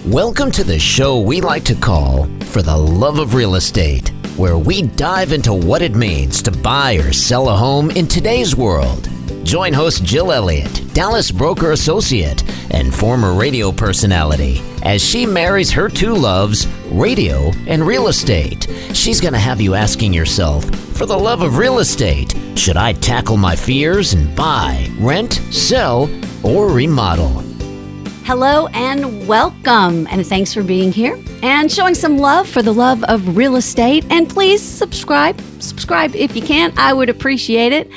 Welcome to the show we like to call For the Love of Real Estate, where we dive into what it means to buy or sell a home in today's world. Join host Jill Elliott, Dallas broker associate and former radio personality, as she marries her two loves, radio and real estate. She's going to have you asking yourself, for the love of real estate, should I tackle my fears and buy, rent, sell, or remodel? Hello and welcome, and thanks for being here and showing some love for the love of real estate. And please subscribe if you can. I would appreciate it.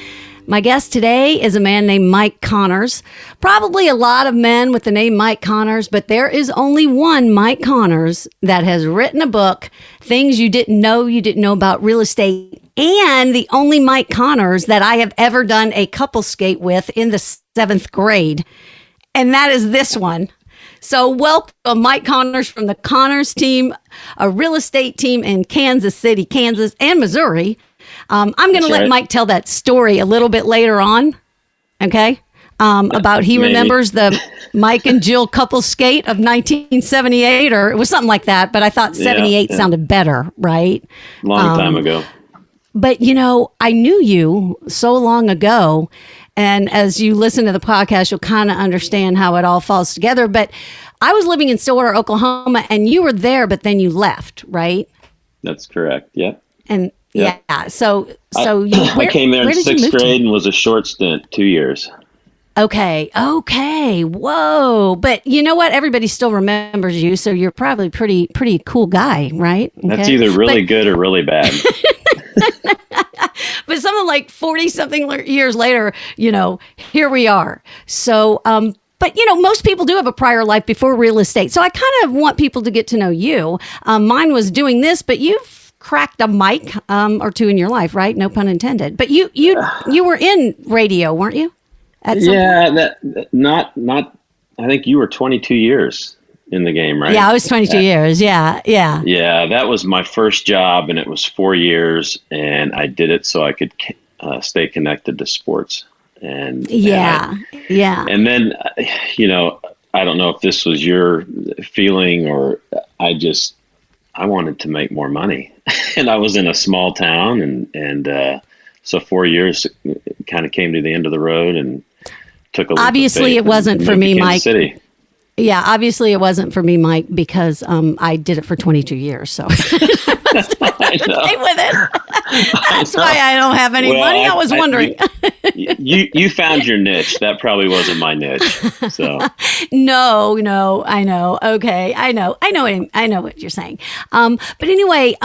My guest today is a man named Mike Connors. Probably a lot of men with the name Mike Connors, but there is only one Mike Connors that has written a book, Things You Didn't Know About Real Estate, and the only Mike Connors that I have ever done a couple skate with in the 7th grade. And that is this one. So welcome, Mike Connors from the Connors team, a real estate team in Kansas City, Kansas, and Missouri. I'm going to let Mike tell that story a little bit later on, okay? About he remembers the Mike and Jill couple skate of 1978, or it was something like that, but I thought 78 sounded better, right? Long time ago. But, you know, I knew you so long ago. And as you listen to the podcast, you'll kind of understand how it all falls together. But I was living in Stillwater, Oklahoma, and you were there, but then you left, right? That's correct. Yeah. And yeah. So I came there in 6th grade and was a short stint, 2 years. Okay. Whoa. But you know what? Everybody still remembers you. So you're probably pretty cool guy, right? Okay. That's either really good or really bad. But something like 40-something years later, you know, here we are. So, but, you know, most people do have a prior life before real estate. So I kind of want people to get to know you. Mine was doing this, but you've cracked a mic or two in your life, right? No pun intended. But you were in radio, weren't you? Not. I think you were 22 years in the game, right? Yeah, I was 22 years. Yeah. Yeah, that was my first job, and it was 4 years, and I did it so I could stay connected to sports. And And then, you know, I don't know if this was your feeling, or I wanted to make more money, and I was in a small town, and so 4 years kind of came to the end of the road, and took a leap Obviously, of faith it wasn't for me, Mike. City. Yeah, obviously it wasn't for me, Mike, because I did it for 22 years. So stay with it. That's why I don't have any money. I was wondering. You found your niche. That probably wasn't my niche. So no, I know. Okay, I know what you're saying. But anyway,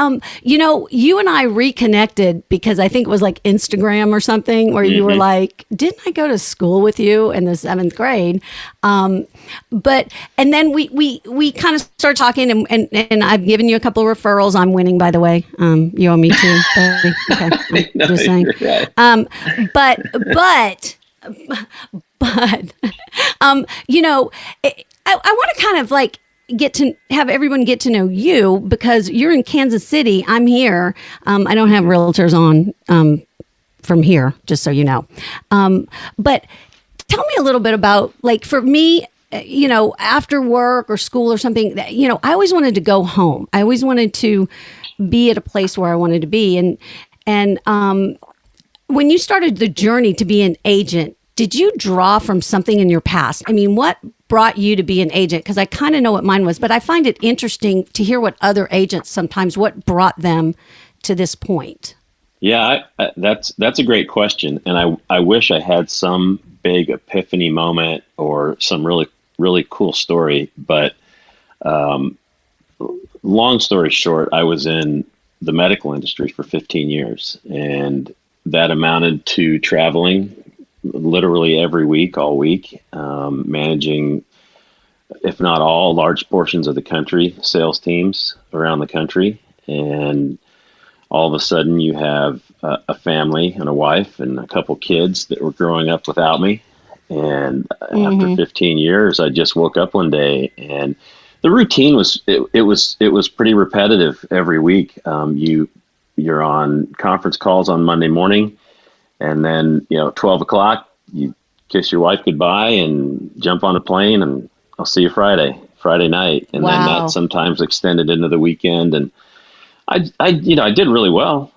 you know, you and I reconnected because I think it was like Instagram or something, where you were like, "Didn't I go to school with you in the 7th grade?" And then we kind of started talking, and I've given you a couple of referrals. I'm winning, by the way. You owe me too. Okay, no, just saying. Right. But you know, I want to kind of like get to have everyone get to know you, because you're in Kansas City. I'm here. I don't have realtors on from here, just so you know. But tell me a little bit about, like, for me, you know, after work or school or something, you know, I always wanted to go home. I always wanted to be at a place where I wanted to be. And when you started the journey to be an agent, did you draw from something in your past? I mean, what brought you to be an agent? Because I kind of know what mine was, but I find it interesting to hear what other agents sometimes, what brought them to this point. Yeah, that's a great question. And I wish I had some big epiphany moment or some really cool story. But long story short, I was in the medical industry for 15 years, and that amounted to traveling literally every week, all week, managing, if not all, large portions of the country, sales teams around the country. And all of a sudden you have a family and a wife and a couple kids that were growing up without me. And after 15 years, I just woke up one day, and the routine was, it was pretty repetitive every week. You're on conference calls on Monday morning, and then, 12 o'clock, you kiss your wife goodbye and jump on a plane, and I'll see you Friday Friday night, and then Wow. that sometimes extended into the weekend. And I did really well,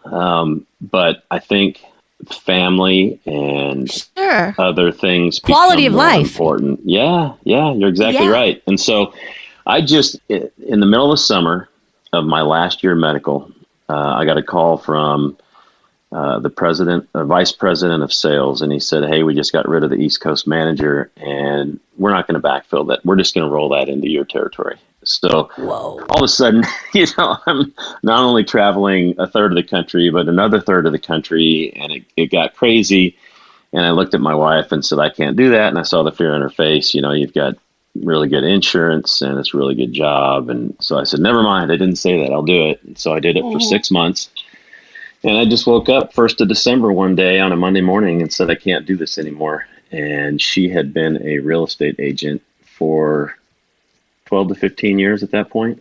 but I think family and Sure. other things Quality become of more life. important. Yeah, you're exactly Yeah. right. And so I just, in the middle of summer of my last year of medical, I got a call from the vice president of sales, and he said, "Hey, we just got rid of the East Coast manager, and we're not going to backfill that. We're just going to roll that into your territory." So Whoa. all of a sudden, I'm not only traveling a third of the country, but another third of the country, and it got crazy. And I looked at my wife and said, "I can't do that." And I saw the fear on her face. You've got really good insurance and it's a really good job. And so I said, "Never mind. I didn't say that. I'll do it." And so I did it for 6 months. And I just woke up 1st of December one day on a Monday morning and said, "I can't do this anymore." And she had been a real estate agent for 12 to 15 years at that point.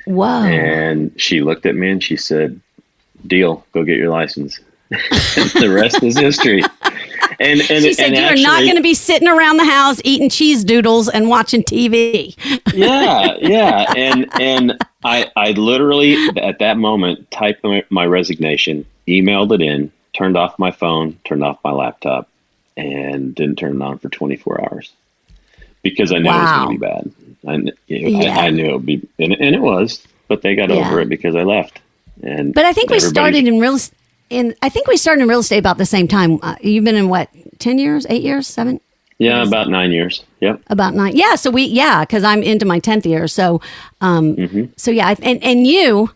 Whoa. And she looked at me and she said, "Deal, go get your license." The rest is history. And She said, and "You are actually, not going to be sitting around the house eating cheese doodles and watching TV." yeah. And I literally at that moment typed my resignation, emailed it in, turned off my phone, turned off my laptop, and didn't turn it on for 24 hours because I knew it was Wow. going to be bad. Yeah. I knew it would be, and it was, but they got Yeah. over it because I left. And But I think we everybody- started in real estate about the same time. You've been in what, 10 years, 8 years, 7? Yeah, about 9 years. Yep. About 9. Yeah. So because I'm into my 10th year. So, so yeah. And you,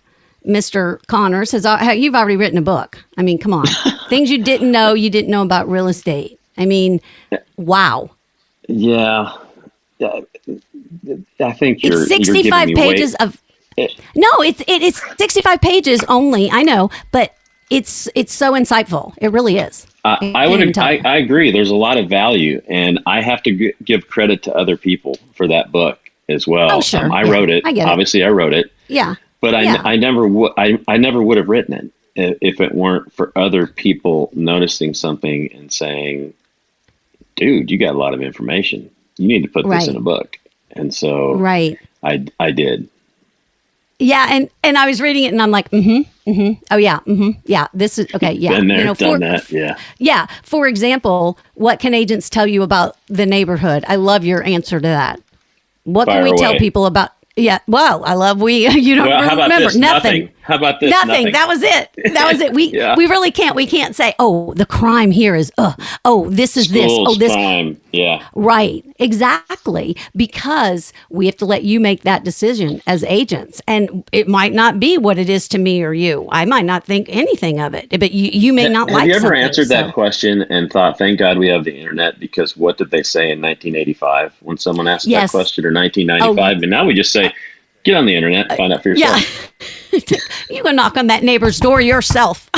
Mr. Connors, you've already written a book. I mean, come on. Things you didn't know about real estate. I mean, wow. Yeah. I think It's 65 pages of. No, it's 65 pages only. I know, but it's so insightful. It really is. I agree. There's a lot of value, and I have to give credit to other people for that book as well. Oh, sure. I Yeah, wrote it. I get it. Obviously, I wrote it. Yeah. But Yeah. I never would have written it if it weren't for other people noticing something and saying, "Dude, you got a lot of information. You need to put this Right. in a book." And so Right. I did. Yeah, and I was reading it, and I'm like, oh yeah, yeah. This is okay. Yeah, Been there, done that. Yeah. Yeah. For example, what can agents tell you about the neighborhood? I love your answer to that. What Fire can we tell away. people about? Yeah. Well, I love you don't Well, how about remember this? nothing. How about this? Nothing. That was it. That was it. We Yeah. we really can't. We can't say, oh, the crime here is. Oh, this is this. Oh, Schools, this. crime. Yeah. Right, exactly, because we have to let you make that decision as agents, and it might not be what it is to me or you. I might not think anything of it, but you may not like. Have you ever something, answered that so- question and thought, "Thank God we have the internet"? Because what did they say in 1985 when someone asked Yes. that question, or 1995? And now we just say, "Get on the internet, find out for yourself." Yeah, you go knock on that neighbor's door yourself.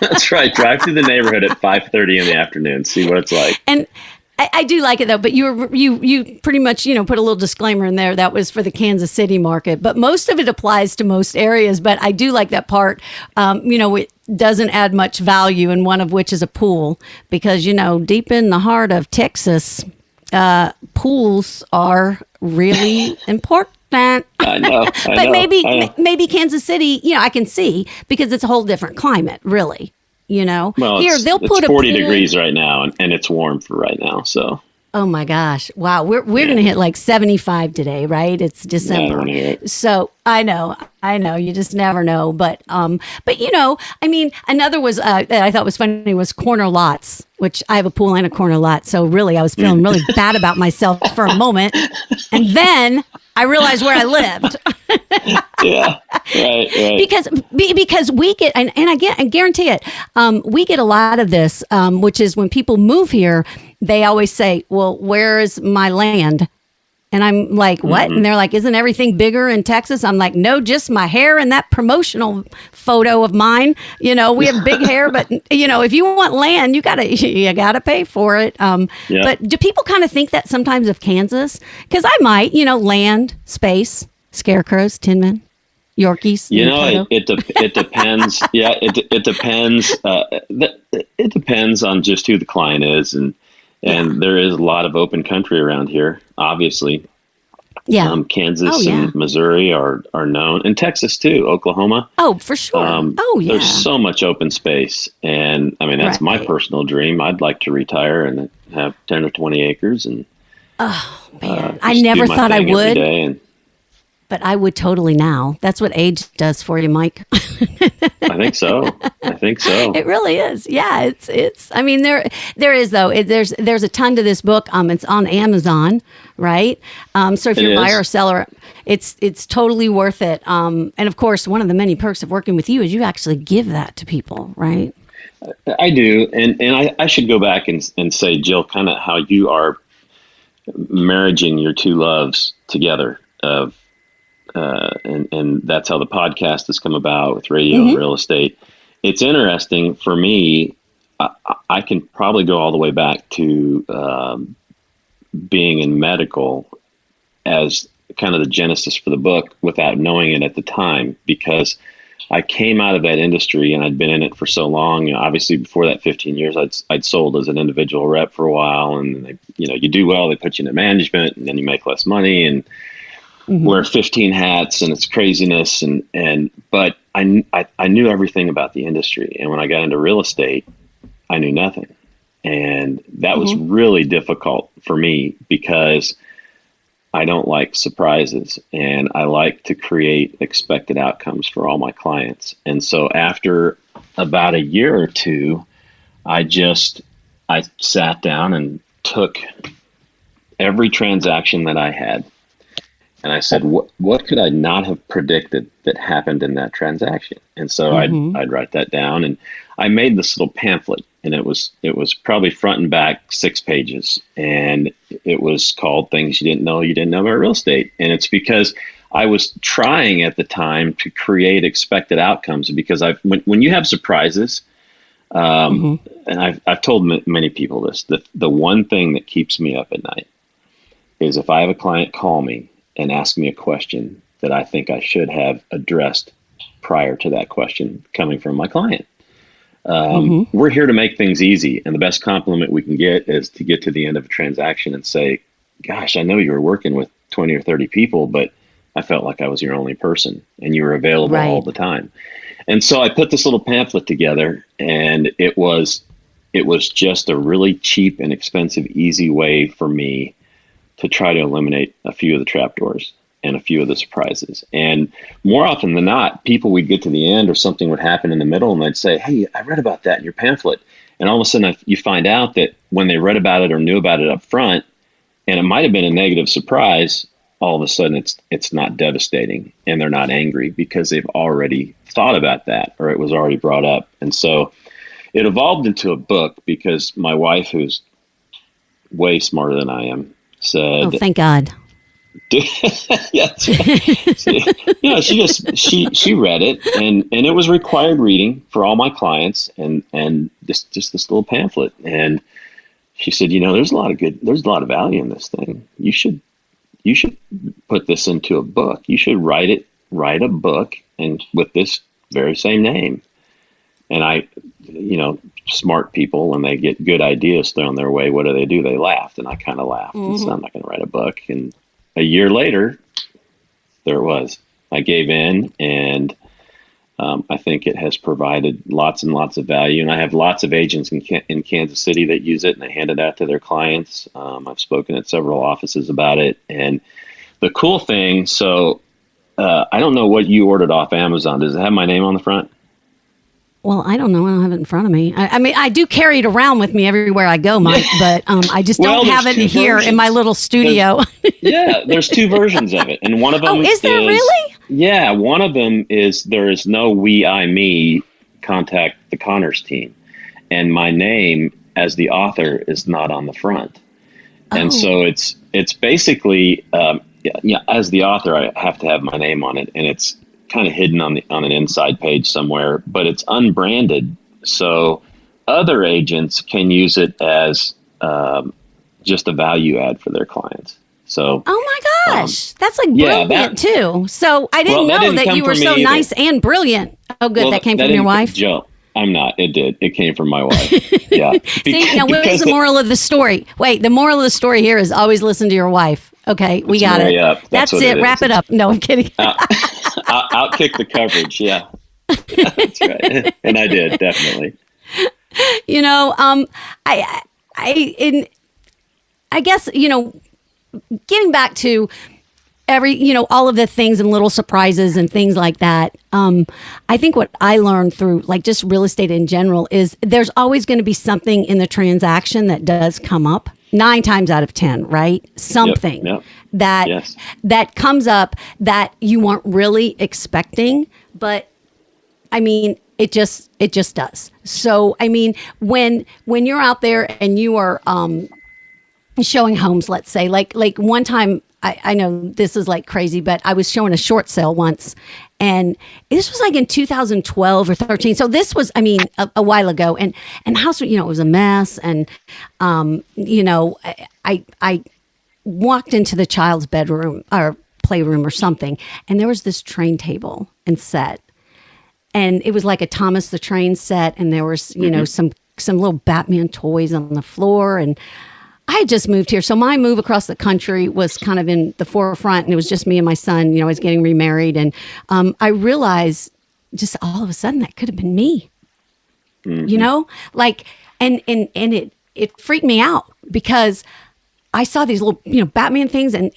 That's right. Drive through the neighborhood at 5:30 in the afternoon, see what it's like. And I do like it though, but you pretty much put a little disclaimer in there that was for the Kansas City market, but most of it applies to most areas. But I do like that part. It doesn't add much value, and one of which is a pool, because deep in the heart of Texas, pools are really important. I know. But maybe Kansas City, I can see, because it's a whole different climate, really. Well, Here they'll put it's a 40 pool- degrees right now, and it's warm for right now. So Oh my gosh! Wow, we're going to hit like 75 today, right? It's December, wanna hear it. so I know. You just never know, but another was that I thought was funny was corner lots, which I have a pool and a corner lot. So really, I was feeling really bad about myself for a moment, and then I realized where I lived. yeah, right. because we get and I guarantee it, we get a lot of this, which is when people move here, they always say, "Well, where is my land?" And I'm like, "What?" And they're like, "Isn't everything bigger in Texas?" I'm like, "No, just my hair and that promotional photo of mine. We have big hair, but if you want land, you gotta pay for it." Yeah. But do people kind of think that sometimes of Kansas? Because I might, land, space, scarecrows, tin men, Yorkies. It depends. Yeah, it depends. It depends on just who the client is, and there is a lot of open country around here, obviously. Yeah. Kansas and Missouri are known, and Texas too, Oklahoma. Oh, for sure. There's so much open space, and I mean that's my personal dream. I'd like to retire and have 10 or 20 acres, and I never thought I would. But I would totally now. That's what age does for you, Mike. I think so. It really is. Yeah, it's. I mean, there is though. There's a ton to this book. It's on Amazon, right? So if you're a buyer or seller, it's totally worth it. And of course, one of the many perks of working with you is you actually give that to people, right? I do, and I should go back and say, Jill, kind of how you are marrying your two loves together of. And that's how the podcast has come about with radio and real estate. It's interesting for me. I can probably go all the way back to being in medical as kind of the genesis for the book without knowing it at the time, because I came out of that industry and I'd been in it for so long. You know, obviously before that 15 years, I'd sold as an individual rep for a while, and you do well, they put you into management, and then you make less money and wear 15 hats, and it's craziness. But I knew everything about the industry. And when I got into real estate, I knew nothing. And that was really difficult for me because I don't like surprises, and I like to create expected outcomes for all my clients. And so after about a year or two, I sat down and took every transaction that I had, and I said, what could I not have predicted that happened in that transaction? And so I'd write that down, and I made this little pamphlet, and it was probably front and back 6 pages, and it was called Things You Didn't Know About Real Estate. And it's because I was trying at the time to create expected outcomes, because when you have surprises, and I've told many people this, the one thing that keeps me up at night is if I have a client call me and ask me a question that I think I should have addressed prior to that question coming from my client. We're here to make things easy. And the best compliment we can get is to get to the end of a transaction and say, gosh, I know you were working with 20 or 30 people, but I felt like I was your only person and you were available all the time. And so I put this little pamphlet together, and it was just a really cheap and expensive, easy way for me to try to eliminate a few of the trapdoors and a few of the surprises. And more often than not, people would get to the end or something would happen in the middle, and they'd say, hey, I read about that in your pamphlet. And all of a sudden you find out that when they read about it or knew about it up front, and it might have been a negative surprise, all of a sudden it's not devastating, and they're not angry because they've already thought about that, or it was already brought up. And so it evolved into a book because my wife, who's way smarter than I am, said, "Oh, thank God." Yeah, she read it, and it was required reading for all my clients, and just this little pamphlet. And she said, there's a lot of value in this thing. You should put this into a book. You should write a book, and with this very same name. And smart people, when they get good ideas thrown their way, what do? They laughed, and I kind of laughed and said, I'm not going to write a book. And a year later, there it was. I gave in, and I think it has provided lots and lots of value. And I have lots of agents in Kansas City that use it, and they hand it out to their clients. I've spoken at several offices about it. And the cool thing, so I don't know what you ordered off Amazon. Does it have my name on the front? Well, I don't know. I don't have it in front of me. I mean, I do carry it around with me everywhere I go, Mike, but I just don't have it here in my little studio. There's 2 versions of it. And one of them is there really? Yeah, one of them is there is no we, I, me, contact the Connors team. And my name as the author is not on the front. And so it's basically, as the author, I have to have my name on it, and it's kind of hidden on an inside page somewhere, but it's unbranded. So other agents can use it as just a value add for their clients. So, oh my gosh, that's like brilliant too. So I didn't know that you were so nice and brilliant. Oh, good. That came from your wife? Jill, I'm not. It did. It came from my wife. Yeah. See, now where's the moral of the story? Wait, the moral of the story here is always listen to your wife. Okay, we got it. That's it. Wrap it up. No, I'm kidding. Outkick the coverage. Yeah. That's right. And I did, definitely. I guess, getting back to all of the things and little surprises and things like that. I think what I learned through like just real estate in general is there's always going to be something in the transaction that does come up 9 times out of 10, right? Something Yep. that comes up that you weren't really expecting, but I mean, it just does. So, I mean, when you're out there and you are showing homes, let's say, like one time, I know this is like crazy, but I was showing a short sale once, and this was like in 2012 or 13. So this was, I mean, a while ago, and house, it was a mess, and I walked into the child's bedroom or playroom or something, and there was this train table and set, and it was like a Thomas the Train set, and there was some little Batman toys on the floor, and I had just moved here. So my move across the country was kind of in the forefront, and it was just me and my son. I was getting remarried, and I realized just all of a sudden that could have been me. Like, and it freaked me out because I saw these little, Batman things, and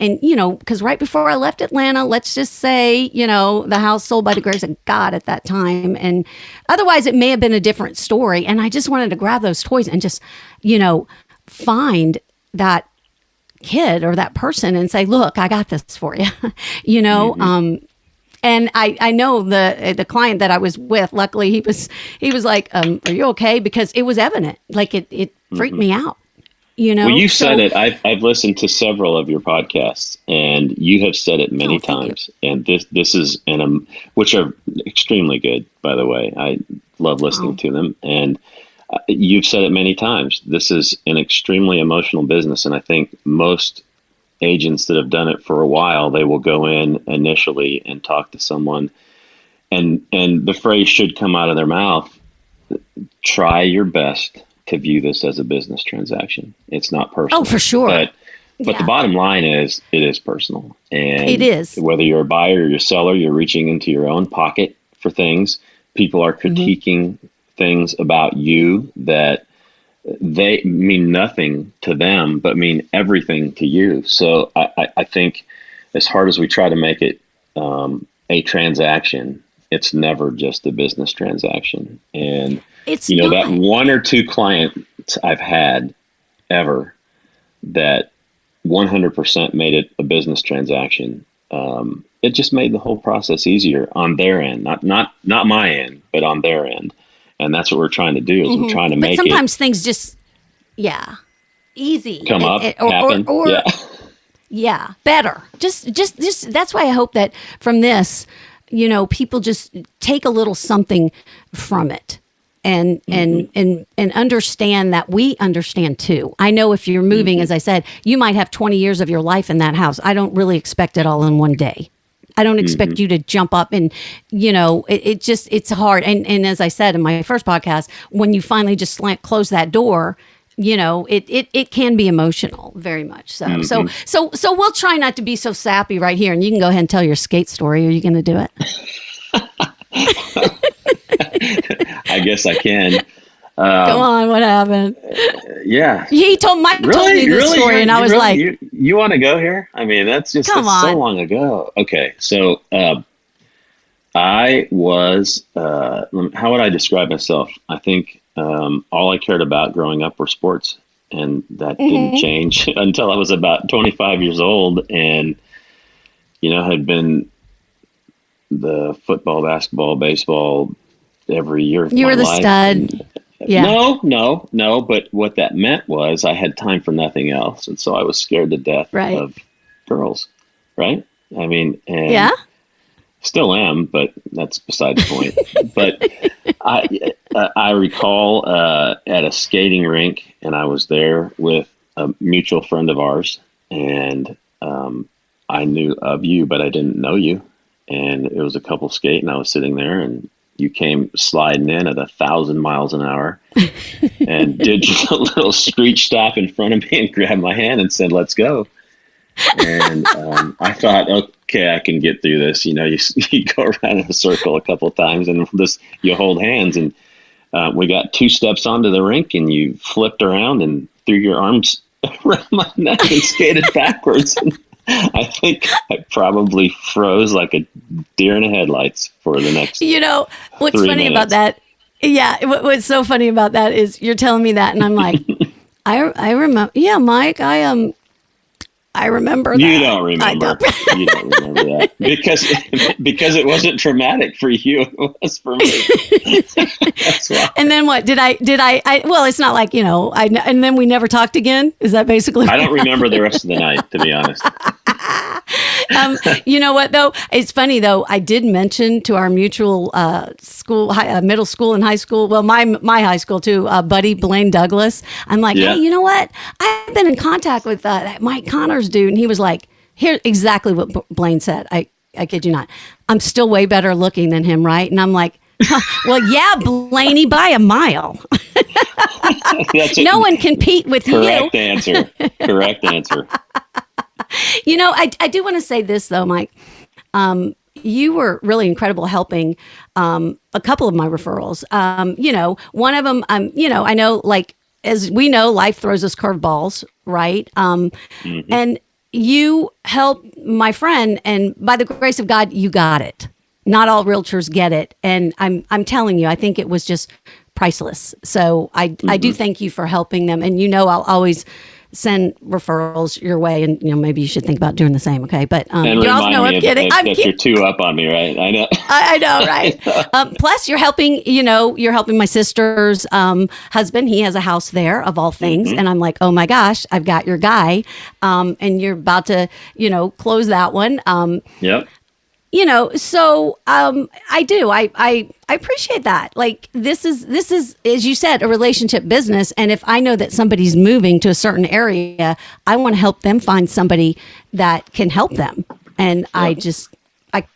because right before I left Atlanta, let's just say, the house sold by the grace of God at that time, and otherwise it may have been a different story. And I just wanted to grab those toys and just, find that kid or that person and say, look, I got this for you, and I know the client that I was with, luckily he was like, are you okay? Because it was evident, like it freaked me out, Well, you said it. I've listened to several of your podcasts, and you have said it many times. And this is which are extremely good, by the way. I love listening to them, and you've said it many times. This is an extremely emotional business, and I think most agents that have done it for a while, they will go in initially and talk to someone, and the phrase should come out of their mouth: try your best to view this as a business transaction. It's not personal. Oh, for sure. But the bottom line is, it is personal, and it is. Whether you're a buyer or you're a seller, you're reaching into your own pocket for things. People are critiquing things about you that they mean nothing to them, but mean everything to you. So I think as hard as we try to make it a transaction, it's never just a business transaction. And it's that 1 or 2 clients I've had ever that 100% made it a business transaction. It just made the whole process easier on their end, not my end, but on their end. And that's what we're trying to do, is we're trying to make it. But sometimes things just, easy. Come up, happen. Better. Just that's why I hope that from this, people just take a little something from it and understand that we understand too. I know if you're moving, as I said, you might have 20 years of your life in that house. I don't really expect it all in one day. I don't expect you to jump up and, it's hard. And as I said in my first podcast, when you finally just close that door, it can be emotional, very much so. So we'll try not to be so sappy right here, and you can go ahead and tell your skate story. Are you going to do it? I guess I can. Come on, what happened? Yeah. Mike told me this story, and I was like, you want to go here? I mean, that's so long ago. Okay. So, I was, how would I describe myself? I think, all I cared about growing up were sports, and that didn't change until I was about 25 years old, and, had been the football, basketball, baseball every year of you my were the life. stud. Yeah. No. But what that meant was I had time for nothing else. And so I was scared to death of girls. Right. I mean, and still am, but that's beside the point. But I recall at a skating rink, and I was there with a mutual friend of ours, and I knew of you, but I didn't know you. And it was a couple skate, and I was sitting there, and you came sliding in at 1,000 miles an hour and did a little screech stop in front of me and grabbed my hand and said, "Let's go." And I thought, okay, I can get through this. You go around in a circle a couple of times and you hold hands. And we got 2 steps onto the rink and you flipped around and threw your arms around my neck and skated backwards. And I think I probably froze like a deer in the headlights for the next what's 3 funny minutes. about that? Yeah, what's so funny about that is you're telling me that, and I'm like, I remember. Yeah, Mike, I remember that. You don't remember. You don't remember that because it wasn't traumatic for you. It was for me. That's why. And then what? Did I? Well, it's not like and then we never talked again. Is that basically? I don't remember the rest of the night, to be honest. You know what though? It's funny though. I did mention to our mutual middle school and high school. Well, my high school too, buddy Blaine Douglas. I'm like, Yeah. Hey, you know what? I've been in contact with that Mike Connors dude, and he was like, here exactly what Blaine said. I kid you not. I'm still way better looking than him, right? And I'm like, well, yeah, Blaney, by a mile. No one can compete with you. Correct answer. Correct answer. I do want to say this though, Mike. You were really incredible helping a couple of my referrals. One of them, I know, like, as we know, life throws us curveballs, right? And you helped my friend, and by the grace of God, you got it. Not all realtors get it, and I'm telling you, I think it was just priceless. So I do thank you for helping them, and I'll always send referrals your way, and maybe you should think about doing the same. Okay, but And you all know I'm kidding. I'm if kidding. you're 2 up on me, right? I know. I know, right? Plus, you're helping. You're helping my sister's husband. He has a house there, of all things, and I'm like, oh my gosh, I've got your guy, and you're about to, close that one. Yep. So I do. I appreciate that. Like this is, as you said, a relationship business. And if I know that somebody's moving to a certain area, I want to help them find somebody that can help them. And I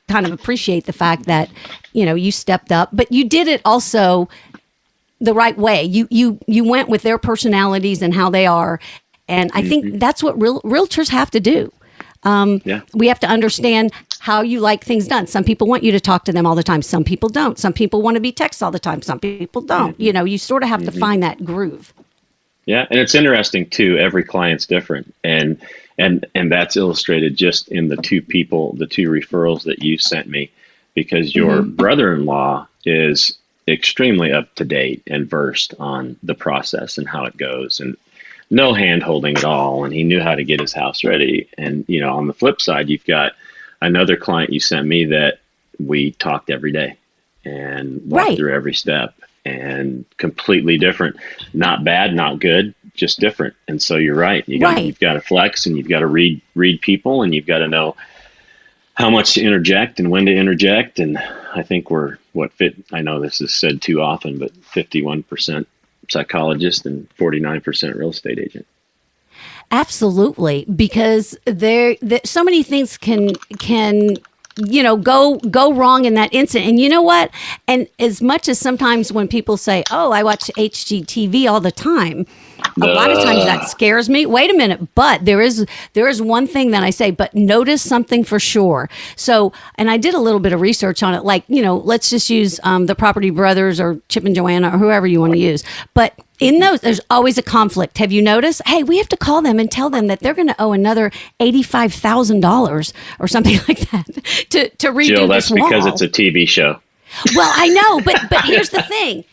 kind of appreciate the fact that, you stepped up, but you did it also the right way. You went with their personalities and how they are. And I think that's what realtors have to do. We have to understand how you like things done. Some people want you to talk to them all the time. Some people don't. Some people want to be text all the time. Some people don't. You sort of have to find that groove. Yeah. And it's interesting too. Every client's different. And that's illustrated just in the 2 referrals that you sent me, because your brother-in-law is extremely up to date and versed on the process and how it goes, and no hand holding at all. And he knew how to get his house ready. And, on the flip side, you've got another client you sent me that we talked every day and walked through every step, and completely different, not bad, not good, just different. And so you're right. You've got to flex, and you've got to read people, and you've got to know how much to interject and when to interject. And I think I know this is said too often, but 51% psychologist and 49% real estate agent. Absolutely, because there so many things can go wrong in that instant. And you know what? And as much as sometimes when people say, "Oh, I watch HGTV all the time," a lot of times that scares me. Wait a minute, but there is one thing that I say, but notice something for sure. So, and I did a little bit of research on it. Like, let's just use the Property Brothers or Chip and Joanna or whoever you want to use. But in those, there's always a conflict. Have you noticed? Hey, we have to call them and tell them that they're going to owe another $85,000 or something like that to redo Jill, this that's wall. because it's a TV show. Well, I know, but here's the thing.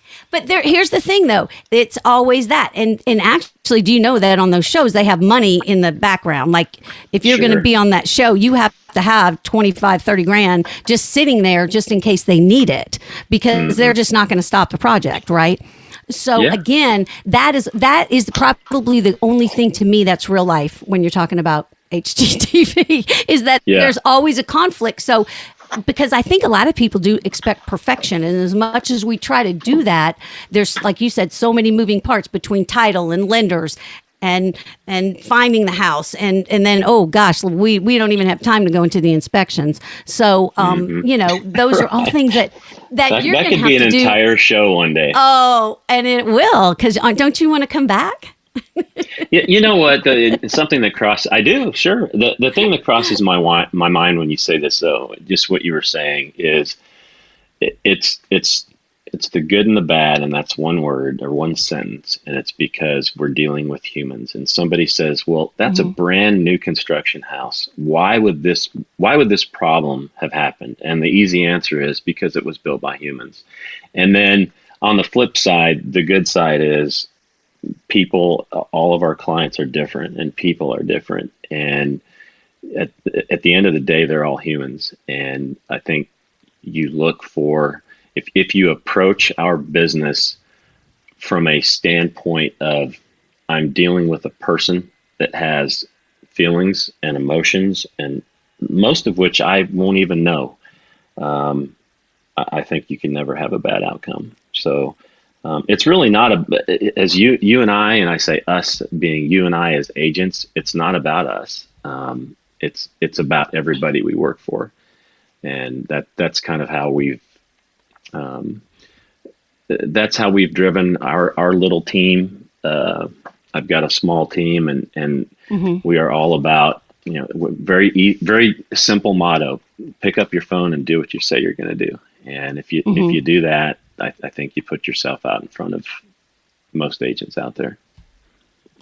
Here's the thing, though. It's always that. And actually, do you know that on those shows, they have money in the background? Like, if you're going to be on that show, you have to have 25, 30 grand just sitting there just in case they need it, because they're just not going to stop the project, right? So again, that is probably the only thing to me that's real life when you're talking about HGTV is that there's always a conflict. So because I think a lot of people do expect perfection, and as much as we try to do that, there's, like you said, so many moving parts between title and lenders. and finding the house, and then, oh gosh, we don't even have time to go into the inspections. So those are all things that you're going to have to do. That could be an entire show one day. Oh, and it will, because don't you want to come back? You know what? Something that crosses. I do, sure. The thing that crosses my mind when you say this, though, just what you were saying is, it's the good and the bad, and that's one word or one sentence, and it's because we're dealing with humans. And somebody says, "Well, that's a brand new construction house. Why would this problem have happened?" And the easy answer is because it was built by humans. And then on the flip side, the good side is people. All of our clients are different, and people are different. And at the end of the day, they're all humans. And I think you look for. If you approach our business from a standpoint of, I'm dealing with a person that has feelings and emotions, and most of which I won't even know, I think you can never have a bad outcome. So it's really not as you and I say us being you and I as agents, it's not about us. It's about everybody we work for, and that's kind of how that's how we've driven our little team. I've got a small team, and we are all about, very simple motto: pick up your phone and do what you say you're going to do. And if you do that, I think you put yourself out in front of most agents out there.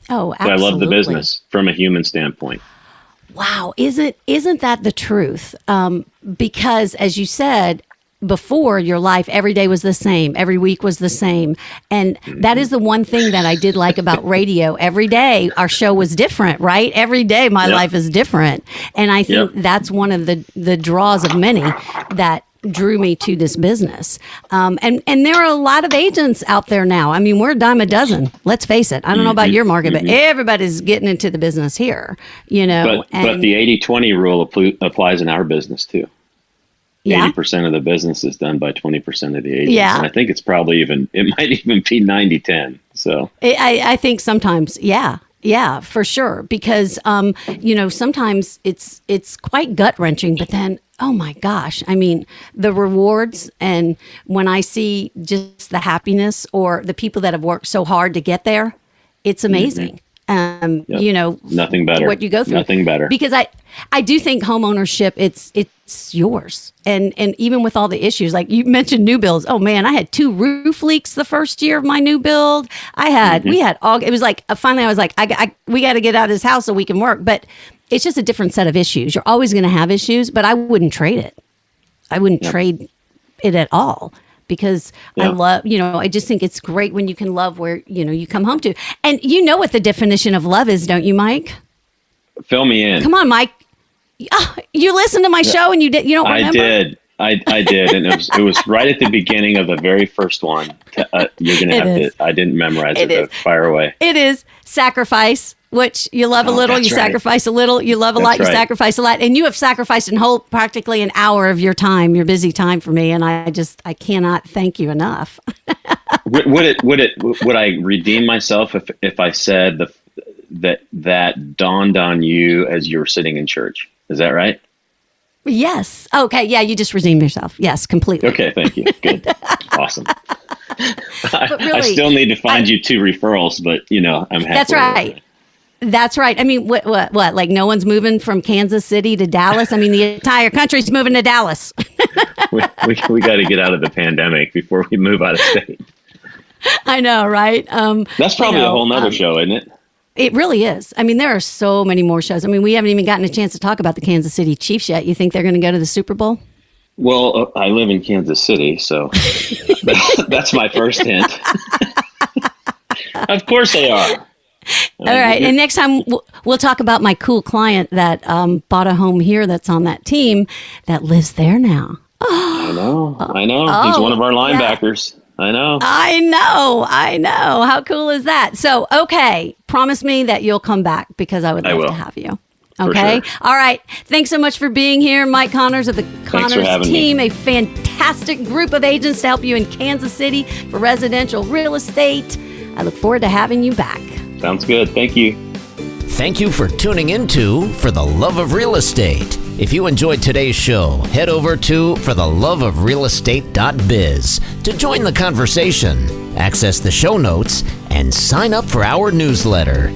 Oh, absolutely. But I love the business from a human standpoint. Wow, isn't that the truth? Because as you said, before, your life every day was the same, every week was the same, and that is the one thing that I did like about radio. Every day our show was different, right? Every day my life is different, and I think that's one of the draws of many that drew me to this business. And there are a lot of agents out there now. I mean, we're a dime a dozen. Let's face it. I don't know about your market, but everybody's getting into the business here. But the 80-20 rule applies in our business too. Yeah. 80% of the business is done by 20% of the agents. Yeah. And I think it might even be 90-10. So I think sometimes, yeah, for sure. Because, sometimes it's quite gut wrenching, but then, oh my gosh, I mean, the rewards, and when I see just the happiness or the people that have worked so hard to get there, it's amazing. Nothing better. What you go through. Nothing better. Because I do think home ownership, it's yours. And even with all the issues, like you mentioned new builds. Oh man, I had 2 roof leaks the first year of my new build. We had all, it was like, finally I was like, we got to get out of this house so we can work. But it's just a different set of issues. You're always going to have issues, but I wouldn't trade it. I wouldn't trade it at all. Because I love, I just think it's great when you can love where, you come home to. And you know what the definition of love is, don't you, Mike? Fill me in. Come on, Mike. You listened to my show and you don't remember? I did. And it was right at the beginning of the very first one. You're going to have to, I didn't memorize it, but fire away. It is sacrifice, which you love a little, you sacrifice a little, you love a lot, you sacrifice a lot. And you have sacrificed practically an hour of your time, your busy time for me. And I cannot thank you enough. Would I redeem myself if I said that dawned on you as you were sitting in church? Is that right? Yes. Okay. Yeah. You just redeemed yourself. Yes, completely. Okay. Thank you. Good. Awesome. Really, I still need to find you 2 referrals, but I'm happy. That's right. That's right. I mean, what? Like no one's moving from Kansas City to Dallas. I mean, the entire country's moving to Dallas. we got to get out of the pandemic before we move out of state. I know, right? That's probably a whole nother show, isn't it? It really is. I mean, there are so many more shows. I mean, we haven't even gotten a chance to talk about the Kansas City Chiefs yet. You think they're going to go to the Super Bowl? Well, I live in Kansas City, so that's my first hint. Of course they are. All right. And next time we'll talk about my cool client that bought a home here that's on that team that lives there now. I know. He's one of our linebackers. Yeah. I know. How cool is that? So, okay. Promise me that you'll come back because I would love to have you. Okay. Sure. All right. Thanks so much for being here. Mike Connors of the Connors team, a fantastic group of agents to help you in Kansas City for residential real estate. I look forward to having you back. Sounds good. Thank you. Thank you for tuning into For the Love of Real Estate. If you enjoyed today's show, head over to fortheloveofrealestate.biz to join the conversation, access the show notes, and sign up for our newsletter.